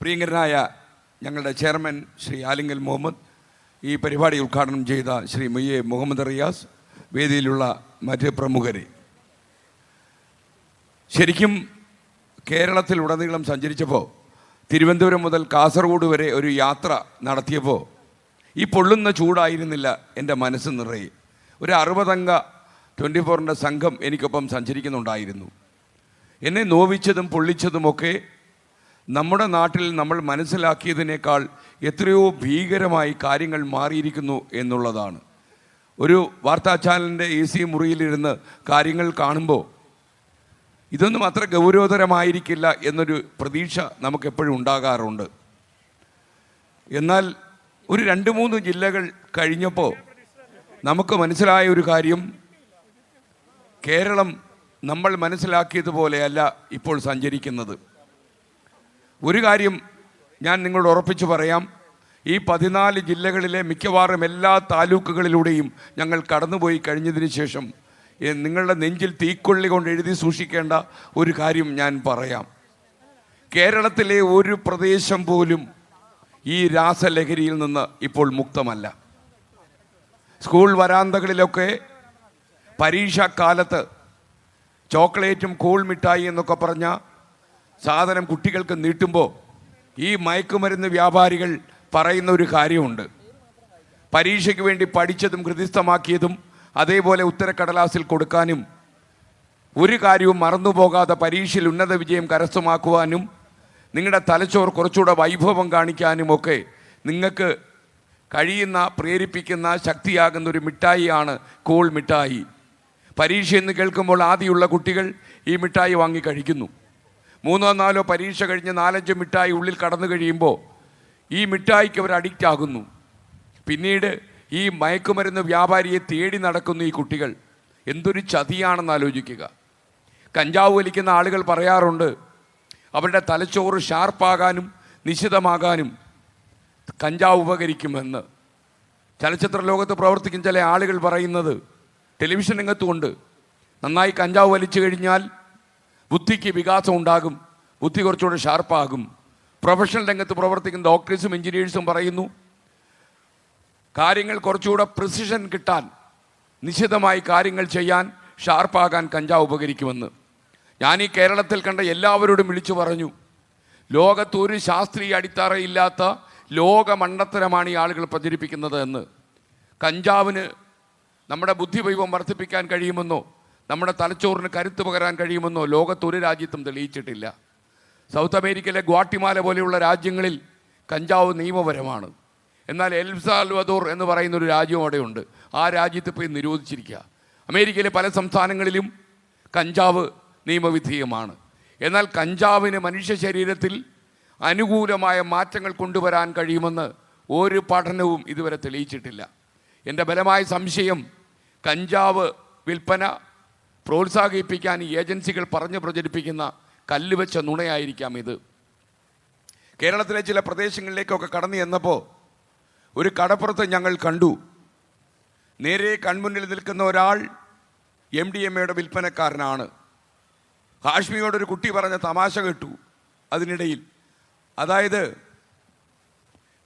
പ്രിയങ്കരനായ ഞങ്ങളുടെ ചെയർമാൻ ശ്രീ ആലിംഗൽ മുഹമ്മദ്, ഈ പരിപാടി ഉദ്ഘാടനം ചെയ്ത ശ്രീ മുഹമ്മദ് റിയാസ്, വേദിയിലുള്ള മറ്റ് പ്രമുഖരെ, ശരിക്കും കേരളത്തിലുടനീളം സഞ്ചരിച്ചപ്പോൾ തിരുവനന്തപുരം മുതൽ കാസർഗോഡ് വരെ ഒരു യാത്ര നടത്തിയപ്പോൾ ഈ പൊള്ളുന്ന ചൂടായിരുന്നില്ല എൻ്റെ മനസ്സ് നിറയെ. ഒരു 60 അംഗ 24-ൻ്റെ സംഘം എനിക്കൊപ്പം സഞ്ചരിക്കുന്നുണ്ടായിരുന്നു. എന്നെ നോവിച്ചതും പൊള്ളിച്ചതുമൊക്കെ നമ്മുടെ നാട്ടിൽ നമ്മൾ മനസ്സിലാക്കിയതിനേക്കാൾ എത്രയോ ഭീകരമായി കാര്യങ്ങൾ മാറിയിരിക്കുന്നു എന്നുള്ളതാണ്. ഒരു വാർത്താ ചാനലിൻ്റെ AC മുറിയിലിരുന്ന് കാര്യങ്ങൾ കാണുമ്പോൾ ഇതൊന്നും അത്ര ഗൗരവതരമായിരിക്കില്ല എന്നൊരു പ്രതീക്ഷ നമുക്കെപ്പോഴും ഉണ്ടാകാറുണ്ട്. എന്നാൽ ഒരു 2-3 ജില്ലകൾ കഴിഞ്ഞപ്പോൾ നമുക്ക് മനസ്സിലായ ഒരു കാര്യം, കേരളം നമ്മൾ മനസ്സിലാക്കിയതുപോലെയല്ല ഇപ്പോൾ സഞ്ചരിക്കുന്നത്. ഒരു കാര്യം ഞാൻ നിങ്ങളോട് ഉറപ്പിച്ചു പറയാം, ഈ 14 ജില്ലകളിലെ മിക്കവാറും എല്ലാ താലൂക്കുകളിലൂടെയും ഞങ്ങൾ കടന്നുപോയി കഴിഞ്ഞതിന് ശേഷം നിങ്ങളുടെ നെഞ്ചിൽ തീക്കൊള്ളി കൊണ്ട് എഴുതി സൂക്ഷിക്കേണ്ട ഒരു കാര്യം ഞാൻ പറയാം. കേരളത്തിലെ ഒരു പ്രദേശം പോലും ഈ രാസലഹരിയിൽ നിന്ന് ഇപ്പോൾ മുക്തമല്ല. സ്കൂൾ വരാന്തകളിലൊക്കെ പരീക്ഷാക്കാലത്ത് ചോക്ലേറ്റും കൂൾ മിഠായി എന്നൊക്കെ പറഞ്ഞ സാധനം കുട്ടികൾക്ക് നീട്ടുമ്പോൾ ഈ മയക്കുമരുന്ന് വ്യാപാരികൾ പറയുന്ന ഒരു കാര്യമുണ്ട്. പരീക്ഷയ്ക്ക് വേണ്ടി പഠിച്ചതും ഹൃദിസ്ഥമാക്കിയതും അതേപോലെ ഉത്തരക്കടലാസിൽ കൊടുക്കാനും ഒരു കാര്യവും മറന്നുപോകാതെ പരീക്ഷയിൽ ഉന്നത വിജയം കരസ്ഥമാക്കുവാനും നിങ്ങളുടെ തലച്ചോർ കുറച്ചുകൂടെ വൈഭവം കാണിക്കാനുമൊക്കെ നിങ്ങൾക്ക് കഴിയുന്ന പ്രേരിപ്പിക്കുന്ന ശക്തിയാകുന്ന ഒരു മിഠായിയാണ് കൂൾ മിഠായി. പരീക്ഷ എന്ന് കേൾക്കുമ്പോൾ ആദ്യമുള്ള കുട്ടികൾ ഈ മിഠായി വാങ്ങി കഴിക്കുന്നു. 3-4 പരീക്ഷ കഴിഞ്ഞ് 4-5 മിഠായി ഉള്ളിൽ കടന്നു കഴിയുമ്പോൾ ഈ മിഠായിക്ക് അവർ അഡിക്റ്റ് ആകുന്നു. പിന്നീട് ഈ മയക്കുമരുന്ന് വ്യാപാരിയെ തേടി നടക്കുന്നു ഈ കുട്ടികൾ. എന്തൊരു ചതിയാണെന്ന് ആലോചിക്കുക. കഞ്ചാവ് വലിക്കുന്ന ആളുകൾ പറയാറുണ്ട്, അവരുടെ തലച്ചോറ് ഷാർപ്പാകാനും നിശിതമാകാനും കഞ്ചാവ് ഉപകരിക്കുമെന്ന്. ചലച്ചിത്ര ലോകത്ത് പ്രവർത്തിക്കുന്ന ചില ആളുകൾ പറയുന്നത്, ടെലിവിഷൻ രംഗത്തുകൊണ്ട് നന്നായി കഞ്ചാവ് വലിച്ചു കഴിഞ്ഞാൽ ബുദ്ധിക്ക് വികാസം ഉണ്ടാകും, ബുദ്ധി കുറച്ചുകൂടെ ഷാർപ്പാകും. പ്രൊഫഷണൽ രംഗത്ത് പ്രവർത്തിക്കുന്ന ഡോക്ടേഴ്സും എഞ്ചിനീയേഴ്സും പറയുന്നു, കാര്യങ്ങൾ കുറച്ചുകൂടെ പ്രിസിഷൻ കിട്ടാൻ, നിശ്ചിതമായി കാര്യങ്ങൾ ചെയ്യാൻ, ഷാർപ്പാകാൻ കഞ്ചാവ് ഉപകരിക്കുമെന്ന്. ഞാൻ ഈ കേരളത്തിൽ കണ്ട എല്ലാവരോടും വിളിച്ചു പറഞ്ഞു, ലോകത്തൊരു ശാസ്ത്രീയ അടിത്തറയില്ലാത്ത ലോകമണ്ടത്തരമാണ് ഈ ആളുകൾ പ്രചരിപ്പിക്കുന്നത് എന്ന്. കഞ്ചാവിന് നമ്മുടെ ബുദ്ധിവൈഭവം വർദ്ധിപ്പിക്കാൻ കഴിയുമെന്നോ നമ്മുടെ തലച്ചോറിന് കരുത്ത് പകരാൻ കഴിയുമെന്നോ ലോകത്തൊരു രാജ്യത്തും തെളിയിച്ചിട്ടില്ല. സൗത്ത് അമേരിക്കയിലെ ഗ്വാട്ടിമാല പോലെയുള്ള രാജ്യങ്ങളിൽ കഞ്ചാവ് നിയമപരമാണ്. എന്നാൽ എൽ സാൽവദോർ എന്ന് പറയുന്നൊരു രാജ്യം അവിടെയുണ്ട്. ആ രാജ്യത്ത് പോയി നിരോധിച്ചിരിക്കുക. അമേരിക്കയിലെ പല സംസ്ഥാനങ്ങളിലും കഞ്ചാവ് നിയമവിധേയമാണ്. എന്നാൽ കഞ്ചാവിന് മനുഷ്യ ശരീരത്തിൽ അനുകൂലമായ മാറ്റങ്ങൾ കൊണ്ടുവരാൻ കഴിയുമെന്ന് ഒരു പഠനവും ഇതുവരെ തെളിയിച്ചിട്ടില്ല. എൻ്റെ ബലമായ സംശയം, കഞ്ചാവ് വിൽപ്പന പ്രോത്സാഹിപ്പിക്കാൻ ഈ ഏജൻസികൾ പറഞ്ഞ് പ്രചരിപ്പിക്കുന്ന കല്ലുവെച്ച നുണയായിരിക്കാം ഇത്. കേരളത്തിലെ ചില പ്രദേശങ്ങളിലേക്കൊക്കെ കടന്നു ചെന്നപ്പോൾ ഒരു കടപ്പുറത്ത് ഞങ്ങൾ കണ്ടു, നേരെ കൺമുന്നിൽ നിൽക്കുന്ന ഒരാൾ MDMA വിൽപ്പനക്കാരനാണ്. ഹാഷ്മിയോടൊരു കുട്ടി പറഞ്ഞ തമാശ കേട്ടു അതിനിടയിൽ. അതായത്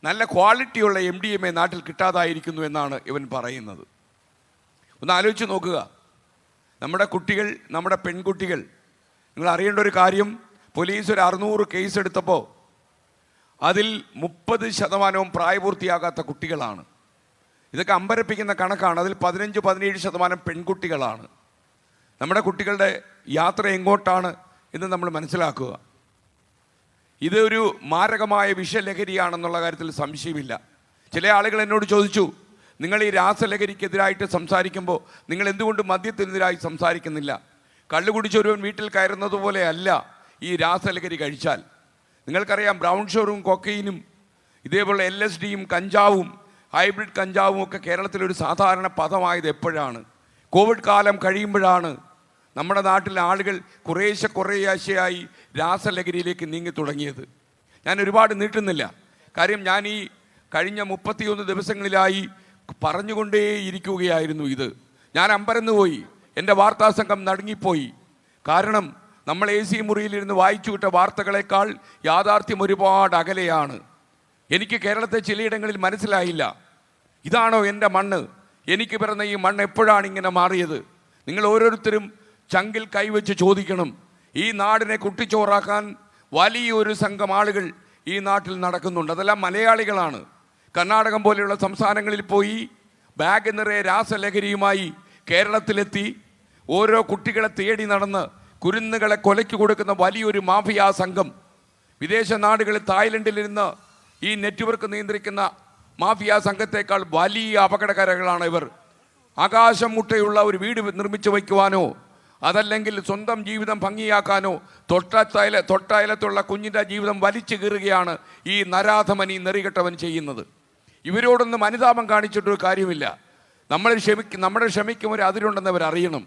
നല്ല ക്വാളിറ്റിയുള്ള MDMA നാട്ടിൽ കിട്ടാതായിരിക്കുന്നു എന്നാണ് ഇവൻ പറയുന്നത്. ഒന്ന് ആലോചിച്ച് നോക്കുക. നമ്മുടെ കുട്ടികൾ, നമ്മുടെ പെൺകുട്ടികൾ, നിങ്ങൾ അറിയേണ്ട ഒരു കാര്യം, പോലീസ് ഒരു 600 കേസ് എടുത്തപ്പോൾ അതിൽ 30% പ്രായപൂർത്തിയാകാത്ത കുട്ടികളാണ്. ഇതൊക്കെ അമ്പരപ്പിക്കുന്ന കണക്കാണ്. അതിൽ 15-17% പെൺകുട്ടികളാണ്. നമ്മുടെ കുട്ടികളുടെ യാത്ര എങ്ങോട്ടാണ് എന്ന് നമ്മൾ മനസ്സിലാക്കുക. ഇതൊരു മാരകമായ വിഷലഹരിയാണെന്നുള്ള കാര്യത്തിൽ സംശയമില്ല. ചില ആളുകൾ എന്നോട് ചോദിച്ചു, നിങ്ങൾ ഈ രാസലഹരിക്കെതിരായിട്ട് സംസാരിക്കുമ്പോൾ നിങ്ങൾ എന്തുകൊണ്ട് മദ്യത്തിനെതിരായി സംസാരിക്കുന്നില്ല? കള്ളു കുടിച്ചൊരുവൻ വീട്ടിൽ കയറുന്നത് പോലെയല്ല ഈ രാസലഹരി കഴിച്ചാൽ. നിങ്ങൾക്കറിയാം, ബ്രൗൺ ഷുഗറും കൊക്കൈനും ഇതേപോലെ LSDയും കഞ്ചാവും ഹൈബ്രിഡ് കഞ്ചാവും ഒക്കെ കേരളത്തിലൊരു സാധാരണ പദമായത് എപ്പോഴാണ്? കോവിഡ് കാലം കഴിയുമ്പോഴാണ് നമ്മുടെ നാട്ടിലെ ആളുകൾ കുറേശ്ശെയായി രാസലഹരിയിലേക്ക് നീങ്ങി തുടങ്ങിയത്. ഞാൻ ഒരുപാട് നീട്ടുന്നില്ല, കാര്യം ഞാൻ ഈ കഴിഞ്ഞ 31 ദിവസങ്ങളിലായി പറഞ്ഞുകൊണ്ടേയിരിക്കുകയായിരുന്നു ഇത്. ഞാൻ അമ്പരന്നുപോയി, എൻ്റെ വാർത്താസംഘം നടുങ്ങിപ്പോയി. കാരണം നമ്മൾ AC മുറിയിലിരുന്ന് വായിച്ചു വിട്ട വാർത്തകളെക്കാൾ യാഥാർത്ഥ്യം ഒരുപാട് അകലെയാണ്. എനിക്ക് കേരളത്തെ ചിലയിടങ്ങളിൽ മനസ്സിലായില്ല. ഇതാണോ എൻ്റെ മണ്ണ്? എനിക്ക് പിറന്ന ഈ മണ്ണ് എപ്പോഴാണ് ഇങ്ങനെ മാറിയത്? നിങ്ങൾ ഓരോരുത്തരും ചങ്കിൽ കൈവച്ച് ചോദിക്കണം. ഈ നാടിനെ കുട്ടിച്ചോറാക്കാൻ വലിയൊരു സംഘം ആളുകൾ ഈ നാട്ടിൽ നടക്കുന്നുണ്ട്. അതെല്ലാം മലയാളികളാണ്. കർണാടകം പോലെയുള്ള സംസ്ഥാനങ്ങളിൽ പോയി ബാഗ് നിറയെ രാസലഹരിയുമായി കേരളത്തിലെത്തി ഓരോ കുട്ടികളെ തേടി നടന്ന് കുരുന്നുകളെ കൊലയ്ക്ക് കൊടുക്കുന്ന വലിയൊരു മാഫിയ സംഘം. വിദേശ നാടുകളിൽ തായ്ലൻഡിലിരുന്ന് ഈ നെറ്റ്വർക്ക് നിയന്ത്രിക്കുന്ന മാഫിയ സംഘത്തേക്കാൾ വലിയ അപകടകാരികളാണ് ഇവർ. ആകാശം മുട്ടയുള്ള ഒരു വീട് നിർമ്മിച്ചു വയ്ക്കുവാനോ അതല്ലെങ്കിൽ സ്വന്തം ജീവിതം ഭംഗിയാക്കാനോ തൊട്ടയലത്തുള്ള കുഞ്ഞിൻ്റെ ജീവിതം വലിച്ചു കീറുകയാണ് ഈ നരാധമൻ, ഈ നെറികെട്ടവൻ ചെയ്യുന്നത്. ഇവരോടൊന്നും അനുതാപം കാണിച്ചിട്ടൊരു കാര്യമില്ല. നമ്മുടെ ക്ഷമയ്ക്കും ഒരു അതിരുണ്ടെന്ന് അവർ അറിയണം.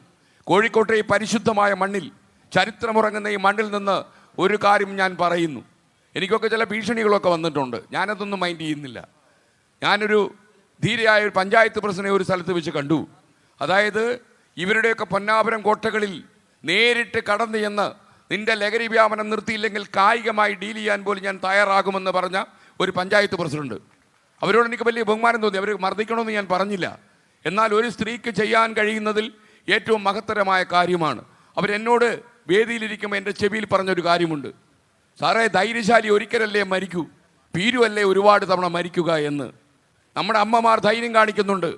കോഴിക്കോട്ടെ ഈ പരിശുദ്ധമായ മണ്ണിൽ, ചരിത്രമുറങ്ങുന്ന ഈ മണ്ണിൽ നിന്ന് ഒരു കാര്യം ഞാൻ പറയുന്നു. എനിക്കൊക്കെ ചില ഭീഷണികളൊക്കെ വന്നിട്ടുണ്ട്. ഞാനതൊന്നും മൈൻഡ് ചെയ്യുന്നില്ല. ഞാനൊരു ധീരയായ ഒരു പഞ്ചായത്ത് പ്രസിഡന്റിനെ ഒരു സ്ഥലത്ത് വെച്ച് കണ്ടു. അതായത് ഇവരുടെയൊക്കെ പൊന്നാപുരം കോട്ടകളിൽ നേരിട്ട് കടന്നു ചെന്ന് നിന്റെ ലഹരി വ്യാപനം നിർത്തിയില്ലെങ്കിൽ കായികമായി ഡീൽ ചെയ്യാൻ പോലും ഞാൻ തയ്യാറാകുമെന്ന് പറഞ്ഞ ഒരു പഞ്ചായത്ത് പ്രസിഡന്റ്. അവരോട് എനിക്ക് വലിയ ബഹുമാനം തോന്നി. അവർ മർദ്ദിക്കണമെന്ന് ഞാൻ പറഞ്ഞില്ല. എന്നാൽ ഒരു സ്ത്രീക്ക് ചെയ്യാൻ കഴിയുന്നതിൽ ഏറ്റവും മഹത്തരമായ കാര്യമാണ്. അവരെന്നോട് വേദിയിലിരിക്കുമ്പോൾ എൻ്റെ ചെവിയിൽ പറഞ്ഞൊരു കാര്യമുണ്ട്. സാറേ, ധൈര്യശാലി ഒരിക്കലല്ലേ മരിക്കൂ, പീരുവല്ലേ ഒരുപാട് തവണ മരിക്കുക എന്ന്. നമ്മുടെ അമ്മമാർ ധൈര്യം കാണിക്കുന്നുണ്ട്.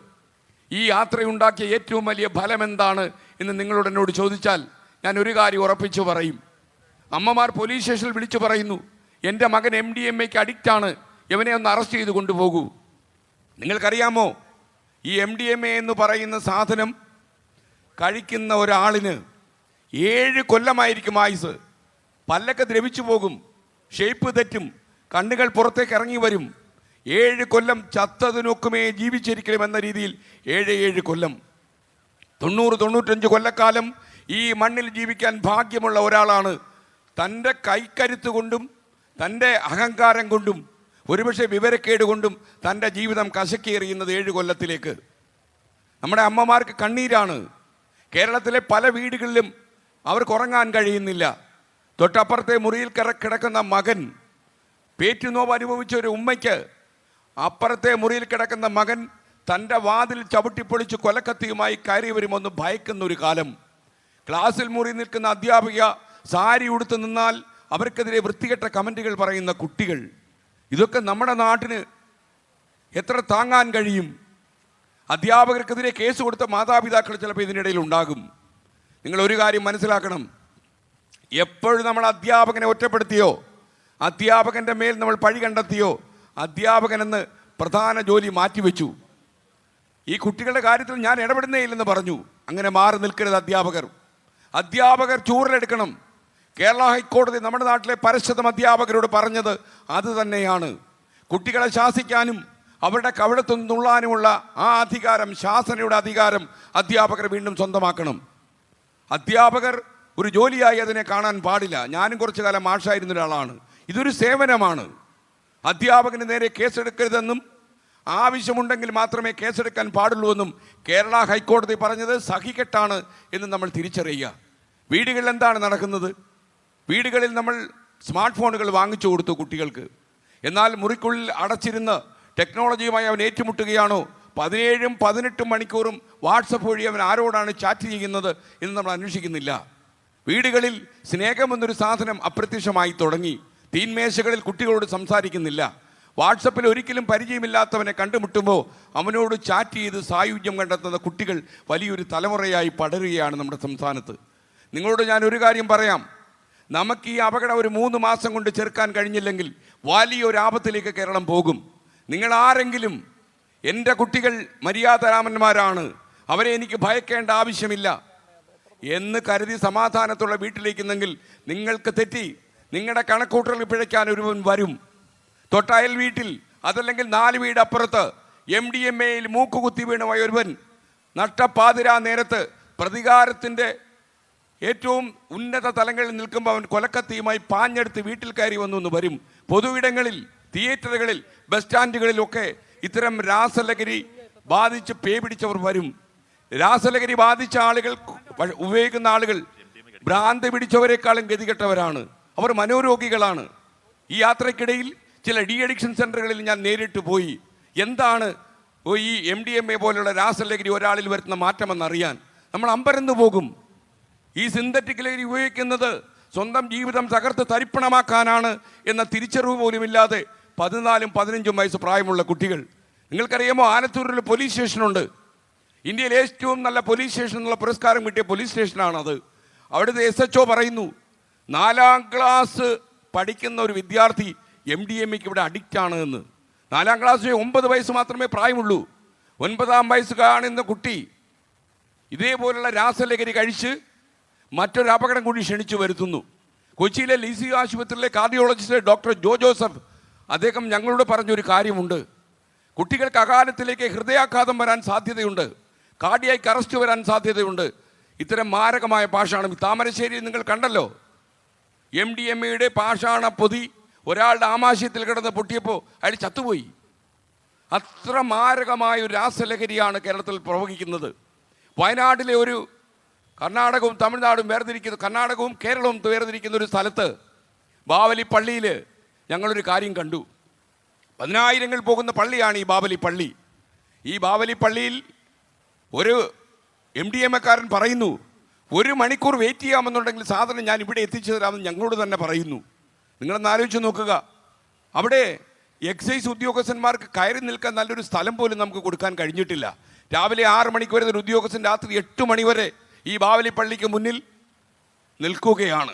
ഈ യാത്രയുണ്ടാക്കിയ ഏറ്റവും വലിയ ഫലം എന്താണ് എന്ന് നിങ്ങളോട് എന്നോട് ചോദിച്ചാൽ ഞാൻ ഒരു കാര്യം ഉറപ്പിച്ചു പറയും. അമ്മമാർ പോലീസ് സ്റ്റേഷനിൽ വിളിച്ചു പറയുന്നു, എൻ്റെ മകൻ MDMAക്ക് അഡിക്റ്റാണ്, ഇവനെ ഒന്ന് അറസ്റ്റ് ചെയ്ത് കൊണ്ടുപോകൂ. നിങ്ങൾക്കറിയാമോ, ഈ MDMA എന്ന് പറയുന്ന സാധനം കഴിക്കുന്ന ഒരാളിന് 7 കൊല്ലമായിരിക്കും ആയുസ്. പല്ലൊക്കെ ദ്രവിച്ചു പോകും, ഷേപ്പ് തെറ്റും, കണ്ണുകൾ പുറത്തേക്ക് ഇറങ്ങി വരും. 7 കൊല്ലം ചത്തതിനൊക്കുമേ ജീവിച്ചിരിക്കണം എന്ന രീതിയിൽ 7 കൊല്ലം, 90-95 കൊല്ലക്കാലം ഈ മണ്ണിൽ ജീവിക്കാൻ ഭാഗ്യമുള്ള ഒരാളാണ് തൻ്റെ കൈക്കരുത്ത് കൊണ്ടും തൻ്റെ അഹങ്കാരം കൊണ്ടും ഒരുപക്ഷെ വിവരക്കേട് കൊണ്ടും തൻ്റെ ജീവിതം കശക്കിയെറിയുന്നത് 7 കൊല്ലത്തിലേക്ക്. നമ്മുടെ അമ്മമാർക്ക് കണ്ണീരാണ്. കേരളത്തിലെ പല വീടുകളിലും അവർക്ക് ഉറങ്ങാൻ കഴിയുന്നില്ല. തൊട്ടപ്പുറത്തെ മുറിയിൽ കിടക്കുന്ന മകൻ, പേറ്റുനോവ് അനുഭവിച്ച ഒരു ഉമ്മയ്ക്ക് അപ്പുറത്തെ മുറിയിൽ കിടക്കുന്ന മകൻ തൻ്റെ വാതിൽ ചവിട്ടിപ്പൊളിച്ച് കൊലക്കത്തിയുമായി കയറി വരുമെന്ന് ഭയക്കുന്ന ഒരു കാലം. ക്ലാസ്സിൽ മുറി നിൽക്കുന്ന അധ്യാപിക സാരി ഉടുത്ത് നിന്നാൽ അവർക്കെതിരെ വൃത്തികെട്ട കമൻറ്റുകൾ പറയുന്ന കുട്ടികൾ. ഇതൊക്കെ നമ്മുടെ നാട്ടിന് എത്ര താങ്ങാൻ കഴിയും? അധ്യാപകർക്കെതിരെ കേസ് കൊടുത്ത മാതാപിതാക്കൾ ചിലപ്പോൾ ഇതിനിടയിൽ ഉണ്ടാകും. നിങ്ങൾ ഒരു കാര്യം മനസ്സിലാക്കണം, എപ്പോഴും നമ്മൾ അധ്യാപകനെ ഒറ്റപ്പെടുത്തിയോ, അധ്യാപകൻ്റെ മേൽ നമ്മൾ പഴി കണ്ടെത്തിയോ, അധ്യാപകനെന്ന് പ്രധാന ജോലി മാറ്റിവെച്ചു. ഈ കുട്ടികളുടെ കാര്യത്തിൽ ഞാൻ ഇടപെടുന്നേ ഇല്ലെന്ന് പറഞ്ഞു. അങ്ങനെ മാറി നിൽക്കരുത് അധ്യാപകർ ചൂരലെടുക്കണം. കേരള ഹൈക്കോടതി നമ്മുടെ നാട്ടിലെ പരശതം അധ്യാപകരോട് പറഞ്ഞത് അത് തന്നെയാണ്. കുട്ടികളെ ശാസിക്കാനും അവരുടെ കവിളത്തു നുള്ളാനുമുള്ള ആ അധികാരം, ശാസനയുടെ അധികാരം അധ്യാപകർ വീണ്ടും സ്വന്തമാക്കണം. അധ്യാപകർ ഒരു ജോലിയായി അതിനെ കാണാൻ പാടില്ല. ഞാനും കുറച്ചു കാലം മാഷായിരുന്ന ഒരാളാണ്. ഇതൊരു സേവനമാണ്. അധ്യാപകന് നേരെ കേസെടുക്കരുതെന്നും ആവശ്യമുണ്ടെങ്കിൽ മാത്രമേ കേസെടുക്കാൻ പാടുള്ളൂ എന്നും കേരള ഹൈക്കോടതി പറഞ്ഞത് സഹികെട്ടാണ് എന്ന് നമ്മൾ തിരിച്ചറിയുക. വീടുകളിൽ എന്താണ് നടക്കുന്നത്? വീടുകളിൽ നമ്മൾ സ്മാർട്ട് ഫോണുകൾ വാങ്ങിച്ചു കൊടുത്തു കുട്ടികൾക്ക്. എന്നാൽ മുറിക്കുള്ളിൽ അടച്ചിരുന്ന് ടെക്നോളജിയുമായി അവൻ ഏറ്റുമുട്ടുകയാണോ? 17-18 മണിക്കൂറും വാട്സപ്പ് വഴി അവൻ ആരോടാണ് ചാറ്റ് ചെയ്യുന്നത് എന്ന് നമ്മൾ അന്വേഷിക്കുന്നില്ല. വീടുകളിൽ സ്നേഹമെന്നൊരു സാധനം അപ്രത്യക്ഷമായി തുടങ്ങി. തീന്മേശകളിൽ കുട്ടികളോട് സംസാരിക്കുന്നില്ല. വാട്സപ്പിൽ ഒരിക്കലും പരിചയമില്ലാത്തവനെ കണ്ടുമുട്ടുമ്പോൾ അവനോട് ചാറ്റ് ചെയ്ത് സായുജ്യം കണ്ടെത്തുന്ന കുട്ടികൾ വലിയൊരു തലമുറയായി പടരുകയാണ് നമ്മുടെ സംസ്ഥാനത്ത്. നിങ്ങളോട് ഞാൻ ഒരു കാര്യം പറയാം, നമുക്ക് ഈ അപകടം ഒരു 3 മാസം കൊണ്ട് ചെറുക്കാൻ കഴിഞ്ഞില്ലെങ്കിൽ വലിയൊരു ആപത്തിലേക്ക് കേരളം പോകും. നിങ്ങൾ ആരെങ്കിലും എൻ്റെ കുട്ടികൾ മര്യാദരാമന്മാരാണ്, അവരെ എനിക്ക് ഭയക്കേണ്ട ആവശ്യമില്ല എന്ന് കരുതി സമാധാനത്തുള്ള വീട്ടിലേക്കെന്നെങ്കിൽ നിങ്ങൾക്ക് തെറ്റി. നിങ്ങളുടെ കണക്കൂട്ടൽ പിഴയ്ക്കാൻ ഒരുവൻ വരും. തൊട്ടയൽ വീട്ടിൽ അതല്ലെങ്കിൽ 4 വീട് അപ്പുറത്ത് MDMAയിൽ മൂക്കുകുത്തി വീണുപോയ ഒരുവൻ നട്ടപ്പാതിരാ നേരത്ത് പ്രതികാരത്തിൻ്റെ ഏറ്റവും ഉന്നത തലങ്ങളിൽ നിൽക്കുമ്പോൾ അവൻ കൊലക്കത്തിയുമായി പാഞ്ഞെടുത്ത് വീട്ടിൽ കയറി വന്നു എന്ന് വരും. പൊതുവിടങ്ങളിൽ, തിയേറ്ററുകളിൽ, ബസ് സ്റ്റാൻഡുകളിലൊക്കെ ഇത്തരം രാസലഹരി ബാധിച്ച് പേ പിടിച്ചവർ വരും. രാസലഹരി ബാധിച്ച ആളുകൾ ഉപയോഗിക്കുന്ന ആളുകൾ ഭ്രാന്ത് പിടിച്ചവരെക്കാളും ഗതികെട്ടവരാണ്. അവർ മനോരോഗികളാണ്. ഈ യാത്രയ്ക്കിടയിൽ ചില ഡി അഡിക്ഷൻ സെൻ്ററുകളിൽ ഞാൻ നേരിട്ട് പോയി. എന്താണ് ഈ MDMA പോലുള്ള രാസലഹരി ഒരാളിൽ വരുത്തുന്ന മാറ്റമെന്നറിയാൻ നമ്മൾ അമ്പരന്ന് പോകും. ഈ സിന്തറ്റിക് ലഹരി ഉപയോഗിക്കുന്നത് സ്വന്തം ജീവിതം തകർത്ത് തരിപ്പണമാക്കാനാണ് എന്ന തിരിച്ചറിവ് പോലുമില്ലാതെ 14-15 വയസ്സ് പ്രായമുള്ള കുട്ടികൾ. നിങ്ങൾക്കറിയാമോ, ആലത്തൂരിൽ പോലീസ് സ്റ്റേഷനുണ്ട്. ഇന്ത്യയിലെ ഏറ്റവും നല്ല പോലീസ് സ്റ്റേഷൻ എന്നുള്ള പുരസ്കാരം കിട്ടിയ പോലീസ് സ്റ്റേഷനാണത്. അവിടുത്തെ SHO പറയുന്നു, 4ാം ക്ലാസ് പഠിക്കുന്ന ഒരു വിദ്യാർത്ഥി MDMAക്ക് ഇവിടെ അഡിക്റ്റാണ് എന്ന്. 4ാം ക്ലാസ് 9 വയസ്സ് മാത്രമേ പ്രായമുള്ളൂ. 9ാം വയസ്സ് കാണുന്ന കുട്ടി ഇതേപോലുള്ള രാസലഹരി കഴിച്ച് മറ്റൊരു അപകടം കൂടി ക്ഷണിച്ചു വരുത്തുന്നു. കൊച്ചിയിലെ ലിസി ആശുപത്രിയിലെ കാർഡിയോളജിസ്റ്റ് ഡോക്ടർ ജോ ജോസഫ് അദ്ദേഹം ഞങ്ങളോട് പറഞ്ഞൊരു കാര്യമുണ്ട്. കുട്ടികൾക്ക് അകാലത്തിലേക്ക് ഹൃദയാഘാതം വരാൻ സാധ്യതയുണ്ട്, കാർഡിയാക് അറസ്റ്റ് വരാൻ സാധ്യതയുണ്ട്. ഇത്തരം മാരകമായ പാഷാണം താമരശ്ശേരിയിൽ നിങ്ങൾ കണ്ടല്ലോ. MDMAയുടെ പാഷാണ പൊതി ഒരാളുടെ ആമാശയത്തിൽ കിടന്ന് പൊട്ടിയപ്പോൾ അയാൾ ചത്തുപോയി. അത്ര മാരകമായ ഒരു രാസലഹരിയാണ് കേരളത്തിൽ പ്രവഹിക്കുന്നത്. വയനാട്ടിലെ ഒരു കർണാടകവും തമിഴ്നാടും വേർതിരിക്കുന്ന, കർണാടകവും കേരളവും വേർതിരിക്കുന്ന ഒരു സ്ഥലത്ത് ബാവലി പള്ളിയിൽ ഞങ്ങളൊരു കാര്യം കണ്ടു. 10,000 പോകുന്ന പള്ളിയാണ് ഈ ബാവലി പള്ളി. ഈ ബാവലി പള്ളിയിൽ ഒരു MDMAക്കാരൻ പറയുന്നു, 1 മണിക്കൂർ വെയിറ്റ് ചെയ്യാമെന്നുണ്ടെങ്കിൽ സാധനം ഞാൻ ഇവിടെ എത്തിച്ചു തരാമെന്ന് ഞങ്ങളോട് തന്നെ പറയുന്നു. നിങ്ങളൊന്ന് ആലോചിച്ച് നോക്കുക. അവിടെ എക്സൈസ് ഉദ്യോഗസ്ഥന്മാർക്ക് കയറി നിൽക്കാൻ നല്ലൊരു സ്ഥലം പോലും നമുക്ക് കൊടുക്കാൻ കഴിഞ്ഞിട്ടില്ല. രാവിലെ 6 മണിക്ക് വരുന്ന ഒരു ഉദ്യോഗസ്ഥൻ രാത്രി 8 മണി വരെ ഈ ബാവലി പള്ളിക്ക് മുന്നിൽ നിൽക്കുകയാണ്.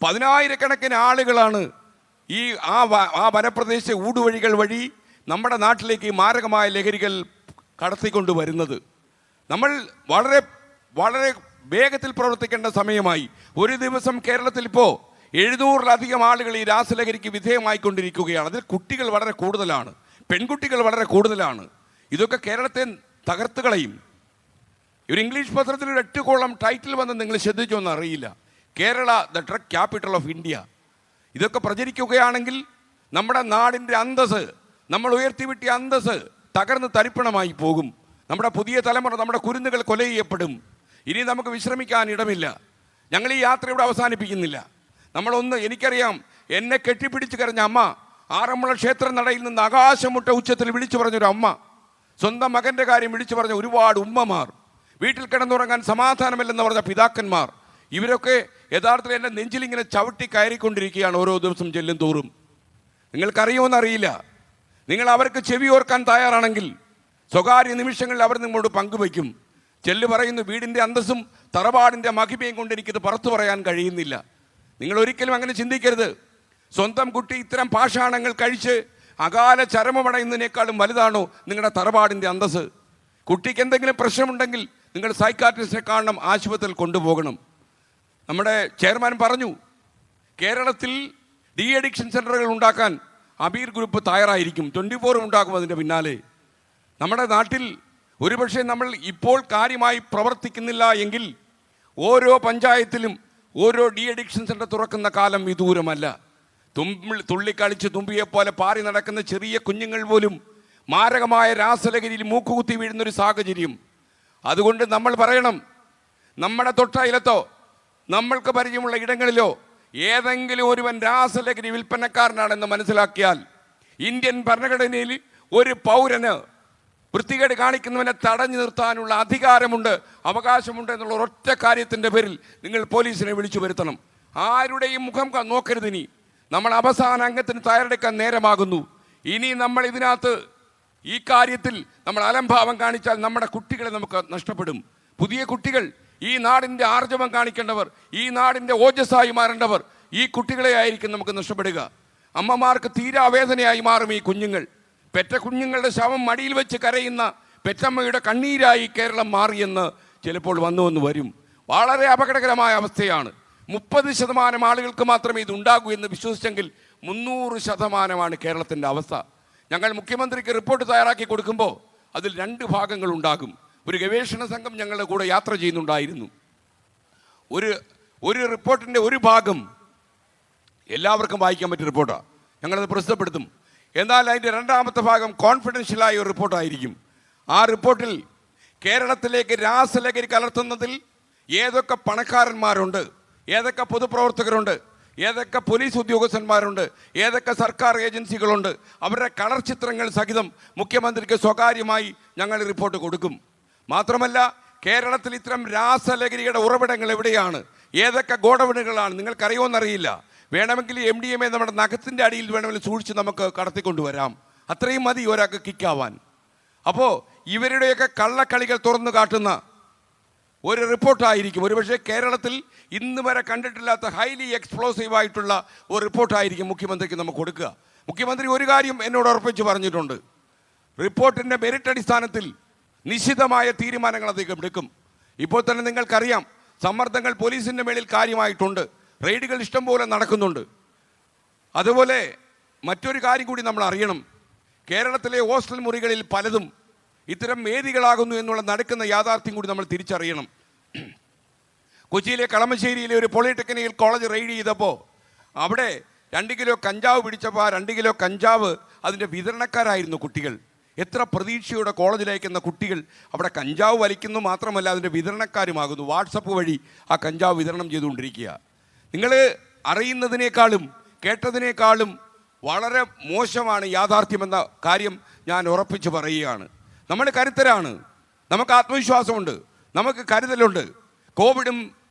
10,000 ആളുകളാണ് ഈ ആ വനപ്രദേശ ഊടുവഴികൾ വഴി നമ്മുടെ നാട്ടിലേക്ക് മാരകമായ ലഹരികൾ കടത്തിക്കൊണ്ട് വരുന്നത്. നമ്മൾ വളരെ വളരെ വേഗത്തിൽ പ്രവർത്തിക്കേണ്ട സമയമായി. ഒരു ദിവസം കേരളത്തിൽ ഇപ്പോൾ 700-ലധികം ആളുകൾ ഈ രാസലഹരിക്ക് വിധേയമായിക്കൊണ്ടിരിക്കുകയാണ്. അതിൽ കുട്ടികൾ വളരെ കൂടുതലാണ്, പെൺകുട്ടികൾ വളരെ കൂടുതലാണ്. ഇതൊക്കെ കേരളത്തെ തകർത്ത് കളയും. ഒരു ഇംഗ്ലീഷ് പത്രത്തിൽ ഒരു 8 കോളം ടൈറ്റിൽ വന്ന് നിങ്ങൾ ശ്രദ്ധിച്ചോന്ന് അറിയില്ല, Kerala the drug capital of India. ഇതൊക്കെ പ്രചരിക്കുകയാണെങ്കിൽ നമ്മുടെ നാടിൻ്റെ അന്തസ്, നമ്മൾ ഉയർത്തിവിട്ടിയ അന്തസ് തകർന്ന് തരിപ്പണമായി പോകും. നമ്മുടെ പുതിയ തലമുറ, നമ്മുടെ കുരുന്നുകൾ കൊല ചെയ്യപ്പെടും. ഇനി നമുക്ക് വിശ്രമിക്കാൻ ഇടമില്ല. ഞങ്ങൾ ഈ യാത്ര ഇവിടെ അവസാനിപ്പിക്കുന്നില്ല. എനിക്കറിയാം, എന്നെ കെട്ടിപ്പിടിച്ച് കരഞ്ഞ അമ്മ, ആറന്മുള ക്ഷേത്ര നടയിൽ നിന്ന് ആകാശമുട്ട ഉച്ചത്തിൽ വിളിച്ചു പറഞ്ഞൊരു അമ്മ, സ്വന്തം മകൻ്റെ കാര്യം വിളിച്ചു പറഞ്ഞ ഒരുപാട് ഉമ്മമാർ, വീട്ടിൽ കിടന്നുറങ്ങാൻ സമാധാനമില്ലെന്ന് പറഞ്ഞ പിതാക്കന്മാർ, ഇവരൊക്കെ യഥാർത്ഥത്തിൽ എൻ്റെ നെഞ്ചിലിങ്ങനെ ചവിട്ടി കയറിക്കൊണ്ടിരിക്കുകയാണ് ഓരോ ദിവസം ചെല്ലും തോറും. നിങ്ങൾക്കറിയുമെന്നറിയില്ല, നിങ്ങൾ അവർക്ക് ചെവി ഓർക്കാൻ തയ്യാറാണെങ്കിൽ സ്വകാര്യ നിമിഷങ്ങളിൽ അവർ നിങ്ങളോട് പങ്കുവയ്ക്കും. ചെല്ല് പറയുന്നു, വീടിൻ്റെ അന്തസ്സും തറവാടിൻ്റെ മഹിമയും കൊണ്ട് എനിക്കിത് പുറത്തു പറയാൻ കഴിയുന്നില്ല. നിങ്ങൾ ഒരിക്കലും അങ്ങനെ ചിന്തിക്കരുത്. സ്വന്തം കുട്ടി ഇത്തരം പാഷാണങ്ങൾ കഴിച്ച് അകാല ചരമമടയുന്നതിനേക്കാളും വലുതാണോ നിങ്ങളുടെ തറവാടിൻ്റെ അന്തസ്? കുട്ടിക്ക് എന്തെങ്കിലും പ്രശ്നമുണ്ടെങ്കിൽ നിങ്ങൾ സൈക്കാട്രിസ്റ്റിനെ കാണണം, ആശുപത്രിയിൽ കൊണ്ടുപോകണം. നമ്മുടെ ചെയർമാൻ പറഞ്ഞു, കേരളത്തിൽ ഡി അഡിക്ഷൻ സെൻ്ററുകൾ ഉണ്ടാക്കാൻ അബീർ ഗ്രൂപ്പ് തയ്യാറായിരിക്കും. 24 ഉണ്ടാകും അതിൻ്റെ പിന്നാലെ. നമ്മുടെ നാട്ടിൽ ഒരുപക്ഷെ നമ്മൾ ഇപ്പോൾ കാര്യമായി പ്രവർത്തിക്കുന്നില്ല എങ്കിൽ ഓരോ പഞ്ചായത്തിലും ഓരോ ഡി അഡിക്ഷൻ സെൻ്റർ തുറക്കുന്ന കാലം വിദൂരമല്ല. തുള്ളിക്കളിച്ച് തുമ്പിയെപ്പോലെ പാറി നടക്കുന്ന ചെറിയ കുഞ്ഞുങ്ങൾ പോലും മാരകമായ രാസലഹരിയിൽ മൂക്കുകുത്തി വീഴുന്നൊരു സാഹചര്യം. അതുകൊണ്ട് നമ്മൾ പറയണം, നമ്മുടെ തൊട്ടയലത്തോ നമ്മൾക്ക് പരിചയമുള്ള ഇടങ്ങളിലോ ഏതെങ്കിലും ഒരുവൻ രാസലഹരി വിൽപ്പനക്കാരനാണെന്ന് മനസ്സിലാക്കിയാൽ ഇന്ത്യൻ ഭരണഘടനയിൽ ഒരു പൗരന് വൃത്തികേട് കാണിക്കുന്നവനെ തടഞ്ഞു നിർത്താനുള്ള അധികാരമുണ്ട്, അവകാശമുണ്ട് എന്നുള്ള ഒരൊറ്റ കാര്യത്തിൻ്റെ പേരിൽ നിങ്ങൾ പോലീസിനെ വിളിച്ചു വരുത്തണം. ആരുടെയും മുഖം നോക്കരുത്. ഇനി നമ്മൾ അവസാന അംഗത്തിന് തയ്യാറെടുക്കാൻ നേരമാകുന്നു. ഇനി നമ്മൾ ഇതിനകത്ത് ഈ കാര്യത്തിൽ നമ്മൾ അലംഭാവം കാണിച്ചാൽ നമ്മുടെ കുട്ടികളെ നമുക്ക് നഷ്ടപ്പെടും. പുതിയ കുട്ടികൾ, ഈ നാടിൻ്റെ ആർജവം കാണിക്കേണ്ടവർ, ഈ നാടിൻ്റെ ഓജസ്സായി മാറേണ്ടവർ ഈ കുട്ടികളെ ആയിരിക്കും നമുക്ക് നഷ്ടപ്പെടുക. അമ്മമാർക്ക് തീരാവേദനയായി മാറും ഈ കുഞ്ഞുങ്ങൾ. പെറ്റ കുഞ്ഞുങ്ങളുടെ ശവം മടിയിൽ വെച്ച് കരയുന്ന പെറ്റമ്മയുടെ കണ്ണീരായി കേരളം മാറിയെന്ന് ചിലപ്പോൾ വന്നു വരും. വളരെ അപകടകരമായ അവസ്ഥയാണ്. 30% ആളുകൾക്ക് മാത്രമേ ഇതുണ്ടാകൂ എന്ന് വിശ്വസിച്ചെങ്കിൽ 300% കേരളത്തിൻ്റെ അവസ്ഥ. ഞങ്ങൾ മുഖ്യമന്ത്രിക്ക് റിപ്പോർട്ട് തയ്യാറാക്കി കൊടുക്കുമ്പോൾ അതിൽ 2 ഭാഗങ്ങളുണ്ടാകും. ഒരു ഗവേഷണ സംഘം ഞങ്ങളുടെ കൂടെ യാത്ര ചെയ്യുന്നുണ്ടായിരുന്നു. ഒരു റിപ്പോർട്ടിൻ്റെ ഒരു ഭാഗം എല്ലാവർക്കും വായിക്കാൻ പറ്റിയ റിപ്പോർട്ടാണ്, ഞങ്ങളത് പ്രസിദ്ധപ്പെടുത്തും. എന്നാൽ അതിൻ്റെ 2ാമത്തെ ഭാഗം കോൺഫിഡൻഷ്യലായ ഒരു റിപ്പോർട്ടായിരിക്കും. ആ റിപ്പോർട്ടിൽ കേരളത്തിലേക്ക് രാസലഹരി കലർത്തുന്നതിൽ ഏതൊക്കെ പണക്കാരന്മാരുണ്ട്, ഏതൊക്കെ പൊതുപ്രവർത്തകരുണ്ട്, ഏതൊക്കെ പോലീസ് ഉദ്യോഗസ്ഥന്മാരുണ്ട്, ഏതൊക്കെ സർക്കാർ ഏജൻസികളുണ്ട്, അവരുടെ കളർ ചിത്രങ്ങൾ സഹിതം മുഖ്യമന്ത്രിക്ക് സ്വകാര്യമായി ഞങ്ങൾ റിപ്പോർട്ട് കൊടുക്കും. മാത്രമല്ല, കേരളത്തിൽ ഇത്തരം രാസലഹരിയുടെ ഉറവിടങ്ങൾ എവിടെയാണ്, ഏതൊക്കെ ഗോഡൌണുകളാണ് നിങ്ങൾക്കറിയുമെന്നറിയില്ല. വേണമെങ്കിൽ MDMA നമ്മുടെ നഖത്തിൻ്റെ അടിയിൽ വേണമെങ്കിൽ സൂക്ഷിച്ച് നമുക്ക് കടത്തിക്കൊണ്ടുവരാം. അത്രയും മതി ഒരാൾക്ക് കിക്കാവാൻ. അപ്പോൾ ഇവരുടെയൊക്കെ കള്ളക്കളികൾ തുറന്നു കാട്ടുന്ന ഒരു റിപ്പോർട്ടായിരിക്കും ഒരുപക്ഷെ കേരളത്തിൽ ഇന്ന് വരെ കണ്ടിട്ടില്ലാത്ത ഹൈലി എക്സ്പ്ലോസീവായിട്ടുള്ള ഒരു റിപ്പോർട്ടായിരിക്കും മുഖ്യമന്ത്രിക്ക് നമുക്ക് കൊടുക്കുക. മുഖ്യമന്ത്രി ഒരു കാര്യം എന്നോട് ഉറപ്പിച്ച് പറഞ്ഞിട്ടുണ്ട്, റിപ്പോർട്ടിൻ്റെ മെറിറ്റ് അടിസ്ഥാനത്തിൽ നിശ്ചിതമായ തീരുമാനങ്ങൾ അദ്ദേഹം എടുക്കും. ഇപ്പോൾ തന്നെ നിങ്ങൾക്കറിയാം, സമ്മർദ്ദങ്ങൾ പോലീസിൻ്റെ മേളിൽ കാര്യമായിട്ടുണ്ട്, റെയ്ഡുകൾ ഇഷ്ടംപോലെ നടക്കുന്നുണ്ട്. അതുപോലെ മറ്റൊരു കാര്യം കൂടി നമ്മൾ അറിയണം, കേരളത്തിലെ ഹോസ്റ്റൽ മുറികളിൽ പലതും ഇത്തരം വേദികളാകുന്നു എന്നുള്ള നടക്കുന്ന യാഥാർത്ഥ്യം കൂടി നമ്മൾ തിരിച്ചറിയണം. കൊച്ചിയിലെ കളമശ്ശേരിയിലെ ഒരു പോളിടെക്നിക്കൽ കോളേജ് റെയ്ഡ് ചെയ്തപ്പോൾ അവിടെ 2 കിലോ കഞ്ചാവ് പിടിച്ചപ്പോൾ ആ 2 കിലോ കഞ്ചാവ് അതിൻ്റെ വിതരണക്കാരായിരുന്നു കുട്ടികൾ. എത്ര പ്രതീക്ഷയോടെ കോളേജിലേക്കുന്ന കുട്ടികൾ അവിടെ കഞ്ചാവ് വലിക്കുന്നു, മാത്രമല്ല അതിൻ്റെ വിതരണക്കാരുമാകുന്നു. വാട്സപ്പ് വഴി ആ കഞ്ചാവ് വിതരണം ചെയ്തുകൊണ്ടിരിക്കുക. നിങ്ങൾ അറിയുന്നതിനേക്കാളും കേട്ടതിനേക്കാളും വളരെ മോശമാണ് യാഥാർത്ഥ്യമെന്ന കാര്യം ഞാൻ ഉറപ്പിച്ച് പറയുകയാണ്. നമ്മൾ കരുത്തരാണ്, നമുക്ക് ആത്മവിശ്വാസമുണ്ട്, നമുക്ക് കരുതലുണ്ട്. കോവിഡും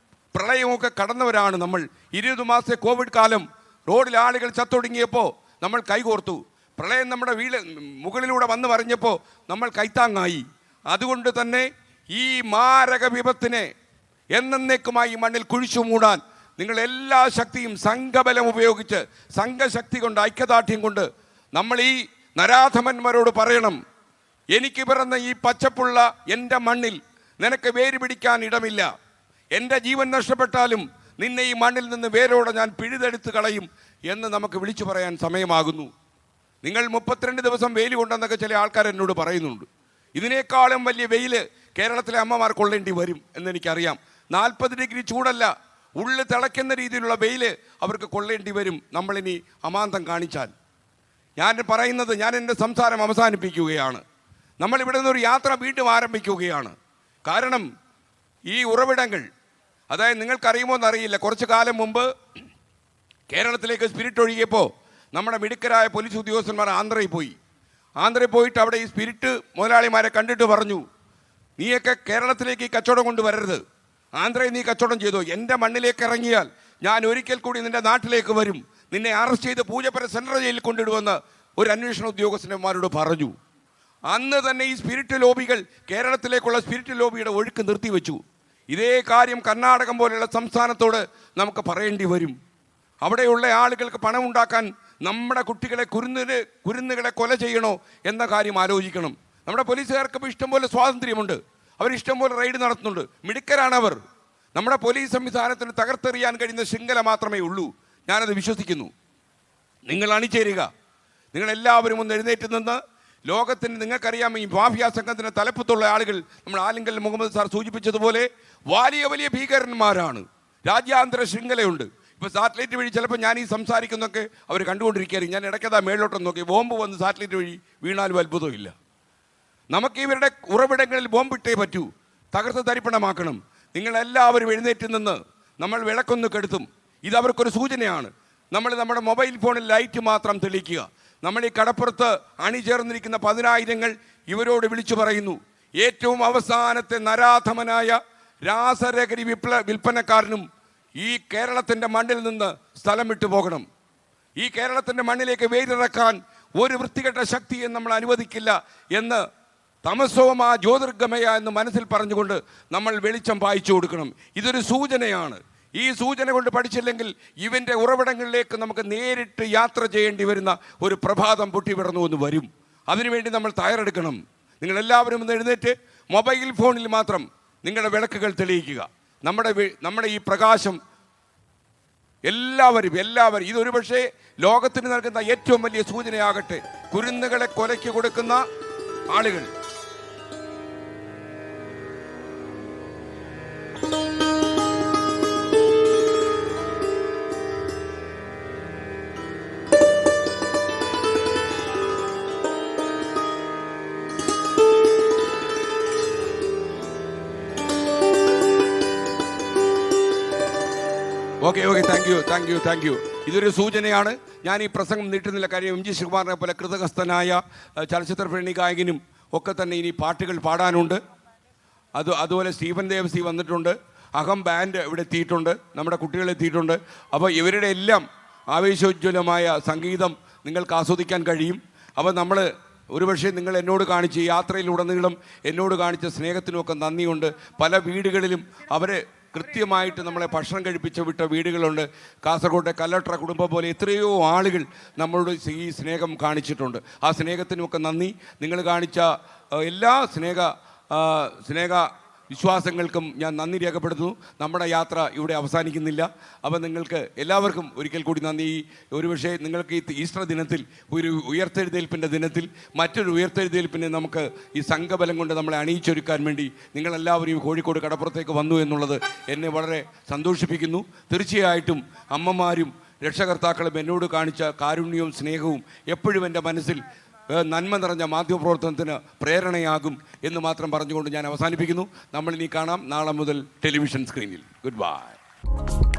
പ്രളയവുമൊക്കെ കടന്നവരാണ് നമ്മൾ. 20 മാസത്തെ കോവിഡ് കാലം റോഡിൽ ആളുകൾ ചത്തൊടുങ്ങിയപ്പോൾ നമ്മൾ കൈകോർത്തു. പ്രളയം നമ്മുടെ മുകളിലൂടെ വന്ന് മറിഞ്ഞപ്പോൾ നമ്മൾ കൈത്താങ്ങായി. അതുകൊണ്ട് തന്നെ ഈ മാരക വിപത്തിനെ എന്നേക്കുമായി മണ്ണിൽ കുഴിച്ചു മൂടാൻ നിങ്ങൾ എല്ലാ ശക്തിയും സംഘബലം ഉപയോഗിച്ച്, സംഘശക്തി കൊണ്ട്, ഐക്യദാർഢ്യം കൊണ്ട് നമ്മൾ ഈ നരാധമന്മാരോട് പറയണം, എനിക്ക് പിറന്ന ഈ പച്ചപ്പുള്ള എൻ്റെ മണ്ണിൽ നിനക്ക് വേര് പിടിക്കാൻ ഇടമില്ല. എൻ്റെ ജീവൻ നഷ്ടപ്പെട്ടാലും നിന്നെ ഈ മണ്ണിൽ നിന്ന് വേരോടെ ഞാൻ പിഴുതെടുത്ത് കളയും എന്ന് നമുക്ക് വിളിച്ചു പറയാൻ സമയമാകുന്നു. നിങ്ങൾ 32 ദിവസം വെയിൽ കൊണ്ടെന്നൊക്കെ ചില ആൾക്കാർ എന്നോട് പറയുന്നുണ്ട്. ഇതിനേക്കാളും വലിയ വെയിൽ കേരളത്തിലെ അമ്മമാർ കൊള്ളേണ്ടി വരും എന്നെനിക്കറിയാം. 40 ഡിഗ്രി ചൂടല്ല, ഉള്ളു തിളയ്ക്കുന്ന രീതിയിലുള്ള വെയിൽ അവർക്ക് കൊള്ളേണ്ടി വരും നമ്മളിനി അമാന്തം കാണിച്ചാൽ. ഞാൻ പറയുന്നത്, ഞാൻ എൻ്റെ സംസാരം അവസാനിപ്പിക്കുകയാണ്. നമ്മളിവിടെ നിന്നൊരു യാത്ര വീണ്ടും ആരംഭിക്കുകയാണ്. കാരണം ഈ ഉറവിടങ്ങൾ, അതായത് നിങ്ങൾക്കറിയുമോ എന്നറിയില്ല, കുറച്ച് കാലം മുമ്പ് കേരളത്തിലേക്ക് സ്പിരിറ്റ് ഒഴുകിയപ്പോൾ നമ്മുടെ മിടുക്കരായ പോലീസ് ഉദ്യോഗസ്ഥന്മാർ ആന്ധ്രയിൽ പോയിട്ട് അവിടെ ഈ സ്പിരിറ്റ് മുതലാളിമാരെ കണ്ടിട്ട് പറഞ്ഞു, നീയൊക്കെ കേരളത്തിലേക്ക് ഈ കച്ചവടം കൊണ്ടുവരരുത്, ആന്ധ്രയിൽ നീ കച്ചവടം ചെയ്തോ, എൻ്റെ മണ്ണിലേക്ക് ഇറങ്ങിയാൽ ഞാൻ ഒരിക്കൽ കൂടി നിൻ്റെ നാട്ടിലേക്ക് വരും, നിന്നെ അറസ്റ്റ് ചെയ്ത് പൂജപ്പുര സെൻട്രൽ ജയിലിൽ കൊണ്ടിടുമെന്ന് ഒരു അന്വേഷണ ഉദ്യോഗസ്ഥന്മാരോട് പറഞ്ഞു. അന്ന് തന്നെ ഈ സ്പിരിറ്റ് ലോബികൾ കേരളത്തിലേക്കുള്ള സ്പിരിറ്റ് ലോബിയുടെ ഒഴുക്ക് നിർത്തിവെച്ചു. ഇതേ കാര്യം കർണാടകം പോലെയുള്ള സംസ്ഥാനത്തോട് നമുക്ക് പറയേണ്ടി വരും. അവിടെയുള്ള ആളുകൾക്ക് പണം ഉണ്ടാക്കാൻ നമ്മുടെ കുട്ടികളെ കുരുന്നുകളെ കൊല ചെയ്യണോ എന്ന കാര്യം ആലോചിക്കണം. നമ്മുടെ പോലീസുകാർക്ക് ഇപ്പോൾ ഇഷ്ടംപോലെ സ്വാതന്ത്ര്യമുണ്ട്, അവരിഷ്ടംപോലെ റെയ്ഡ് നടത്തുന്നുണ്ട്, മിടുക്കരാണവർ. നമ്മുടെ പോലീസ് സംവിധാനത്തിന് തകർത്തെറിയാൻ കഴിയുന്ന ശൃംഖല മാത്രമേ ഉള്ളൂ. ഞാനത് വിശ്വസിക്കുന്നു. നിങ്ങൾ അണിചേരുക, നിങ്ങളെല്ലാവരും ഒന്ന് എഴുന്നേറ്റ് നിന്ന് ലോകത്തിന്, നിങ്ങൾക്കറിയാം ഈ മാഫിയ സംഘത്തിൻ്റെ തലപ്പത്തുള്ള ആളുകൾ, നമ്മൾ ആലിങ്കൽ മുഹമ്മദ് സാർ സൂചിപ്പിച്ചതുപോലെ വലിയ വലിയ ഭീകരന്മാരാണ്. രാജ്യാന്തര ശൃംഖലയുണ്ട്. ഇപ്പോൾ സാറ്റലൈറ്റ് വഴി ചിലപ്പോൾ ഞാൻ ഈ സംസാരിക്കുന്നൊക്കെ അവർ കണ്ടുകൊണ്ടിരിക്കുകയായിരിക്കും. ഞാൻ ഇടയ്ക്കതാ മേളിലോട്ടൊന്ന് നോക്കി, ബോംബ് വന്ന് സാറ്റലൈറ്റ് വഴി വീണാലും അത്ഭുതമില്ല. നമുക്ക് ഇവരുടെ ഉറവിടങ്ങളിൽ ബോംബിട്ടേ പറ്റൂ, തകർത്ത് തരിപ്പണമാക്കണം. നിങ്ങളെല്ലാവരും എഴുന്നേറ്റ് നിന്ന് നമ്മൾ വിളക്കൊന്ന് കെടുത്തും. ഇതവർക്കൊരു സൂചനയാണ്. നമ്മൾ നമ്മുടെ മൊബൈൽ ഫോണിൽ ലൈറ്റ് മാത്രം തെളിയിക്കുക. നമ്മൾ ഈ കടപ്പുറത്ത് അണിചേർന്നിരിക്കുന്ന 10,000 ഇവരോട് വിളിച്ചു പറയുന്നു, ഏറ്റവും അവസാനത്തെ നരാധമനായ രാസലഹരി വിൽപ്പനക്കാരനും ഈ കേരളത്തിൻ്റെ മണ്ണിൽ നിന്ന് സ്ഥലം വിട്ടു പോകണം. ഈ കേരളത്തിൻ്റെ മണ്ണിലേക്ക് വേരിറക്കാൻ ഒരു വൃത്തികെട്ട ശക്തിയെ നമ്മൾ അനുവദിക്കില്ല എന്ന് തമസോമ ജ്യോതിർഗമയ എന്ന് മനസ്സിൽ പറഞ്ഞുകൊണ്ട് നമ്മൾ വെളിച്ചം പായിച്ചു കൊടുക്കണം. ഇതൊരു സൂചനയാണ്. ഈ സൂചന കൊണ്ട് പഠിച്ചില്ലെങ്കിൽ ഇവൻ്റെ ഉറവിടങ്ങളിലേക്ക് നമുക്ക് നേരിട്ട് യാത്ര ചെയ്യേണ്ടി വരുന്ന ഒരു പ്രഭാതം പൊട്ടിവിടർന്നു എന്ന് വരും. അതിനുവേണ്ടി നമ്മൾ തയ്യാറെടുക്കണം. നിങ്ങളെല്ലാവരും ഒന്ന് എഴുന്നേറ്റ് മൊബൈൽ ഫോണിൽ മാത്രം നിങ്ങളുടെ വിളക്കുകൾ തെളിയിക്കുക. നമ്മുടെ ഈ പ്രകാശം എല്ലാവരും ഇതൊരു പക്ഷേ ലോകത്തിന് നൽകുന്ന ഏറ്റവും വലിയ സൂചനയാകട്ടെ. കുരുന്നുകളെ കൊലയ്ക്ക് കൊടുക്കുന്ന ആളുകൾ, ഓക്കെ താങ്ക് യു. ഇതൊരു സൂചനയാണ്. ഞാൻ ഈ പ്രസംഗം നീട്ടുന്നില്ല, കാര്യം എം ജി ശ്രീകുമാറിനെ പോലെ കൃതകസ്ഥനായ ചലച്ചിത്ര പ്രേമി ഗായകനും ഒക്കെ തന്നെ ഇനി പാട്ടുകൾ പാടാനുണ്ട്. അതുപോലെ സ്റ്റീഫൻ ദേവസി വന്നിട്ടുണ്ട്, അഹം ബാൻഡ് ഇവിടെ എത്തിയിട്ടുണ്ട്, നമ്മുടെ കുട്ടികൾ എത്തിയിട്ടുണ്ട്. അപ്പോൾ ഇവരുടെ എല്ലാം ആവേശോജ്വലമായ സംഗീതം നിങ്ങൾക്ക് ആസ്വദിക്കാൻ കഴിയും. അപ്പോൾ നമ്മൾ ഒരുപക്ഷെ നിങ്ങൾ എന്നോട് കാണിച്ച യാത്രയിലുടനീളം എന്നോട് കാണിച്ച സ്നേഹത്തിനുമൊക്കെ നന്ദിയുണ്ട്. പല വീടുകളിലും അവരെ കൃത്യമായിട്ട് നമ്മളെ ഭക്ഷണം കഴിപ്പിച്ച് വിട്ട വീടുകളുണ്ട്. കാസർഗോട്ടെ കല്ലട്ര കുടുംബം പോലെ എത്രയോ ആളുകൾ നമ്മളോട് ഈ സ്നേഹം കാണിച്ചിട്ടുണ്ട്. ആ സ്നേഹത്തിനുമൊക്കെ നന്ദി. നിങ്ങൾ കാണിച്ച എല്ലാ സ്നേഹ വിശ്വാസങ്ങൾക്കും ഞാൻ നന്ദി രേഖപ്പെടുത്തുന്നു. നമ്മുടെ യാത്ര ഇവിടെ അവസാനിക്കുന്നില്ല. അപ്പോൾ നിങ്ങൾക്ക് എല്ലാവർക്കും ഒരിക്കൽ കൂടി നന്ദി. ഒരുപക്ഷെ നിങ്ങൾക്ക് ഈ ഈസ്റ്റർ ദിനത്തിൽ, ഒരു ഉയർത്തെഴുന്നേൽപ്പിൻ്റെ ദിനത്തിൽ, മറ്റൊരു ഉയർത്തെഴുന്നേൽപ്പിനെ നമുക്ക് ഈ സംഘബലം കൊണ്ട് നമ്മളെ അണിയിച്ചൊരുക്കാൻ വേണ്ടി നിങ്ങളെല്ലാവരും കോഴിക്കോട് കടപ്പുറത്തേക്ക് വന്നു എന്നുള്ളത് എന്നെ വളരെ സന്തോഷിപ്പിക്കുന്നു. തീർച്ചയായിട്ടും അമ്മമാരും രക്ഷകർത്താക്കളും എന്നോട് കാണിച്ച കാരുണ്യവും സ്നേഹവും എപ്പോഴും എൻ്റെ മനസ്സിൽ നന്മ നിറഞ്ഞ മാധ്യമപ്രവർത്തനത്തിന് പ്രേരണയാകും എന്ന് മാത്രം പറഞ്ഞുകൊണ്ട് ഞാൻ അവസാനിപ്പിക്കുന്നു. നമ്മളിനി കാണാം നാളെ മുതൽ ടെലിവിഷൻ സ്ക്രീനിൽ. Good bye.